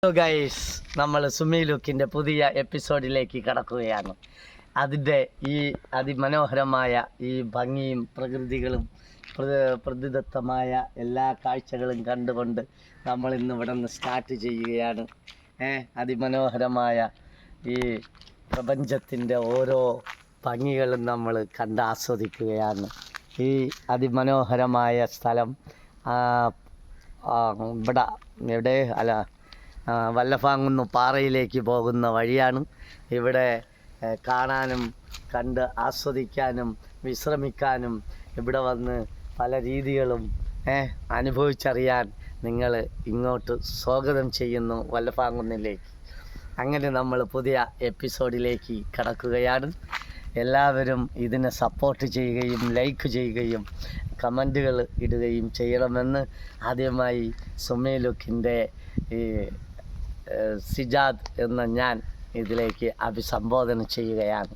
Hello guys, നമ്മൾ സുമി ലുക്കിൻ്റെ പുതിയ എപ്പിസോഡിലേക്ക് കടക്കുകയാണ്. അതിൻ്റെ ഈ അതിമനോഹരമായ ഈ ഭംഗിയും പ്രകൃതികളും പ്രകൃതിദത്തമായ എല്ലാ കാഴ്ചകളും കണ്ടുകൊണ്ട് നമ്മൾ ഇന്ന് ഇവിടെ നിന്ന് സ്റ്റാർട്ട് ചെയ്യുകയാണ്. അതിമനോഹരമായ ഈ പ്രപഞ്ചത്തിൻ്റെ ഓരോ ഭംഗികളും നമ്മൾ കണ്ട് ആസ്വദിക്കുകയാണ്. ഈ അതിമനോഹരമായ സ്ഥലം ഇവിടെ വല്ലഫാങ്കുന്ന് പാറയിലേക്ക് പോകുന്ന വഴിയാണ്. ഇവിടെ കാണാനും കണ്ട് ആസ്വദിക്കാനും വിശ്രമിക്കാനും ഇവിടെ വന്ന് പല രീതികളും അനുഭവിച്ചറിയാൻ നിങ്ങൾ ഇങ്ങോട്ട് സ്വാഗതം ചെയ്യുന്നു വല്ലഫാങ്കുന്നിലേക്ക്. അങ്ങനെ നമ്മൾ പുതിയ എപ്പിസോഡിലേക്ക് കടക്കുകയാണ്. എല്ലാവരും ഇതിനെ സപ്പോർട്ട് ചെയ്യുകയും ലൈക്ക് ചെയ്യുകയും കമൻറ്റുകൾ ഇടുകയും ചെയ്യണമെന്ന് ആദ്യമായി സുമി ലുക്കിൻ്റെ ഈ സിജാദ് എന്ന ഞാൻ ഇതിലേക്ക് അഭിസംബോധന ചെയ്യുകയാണ്.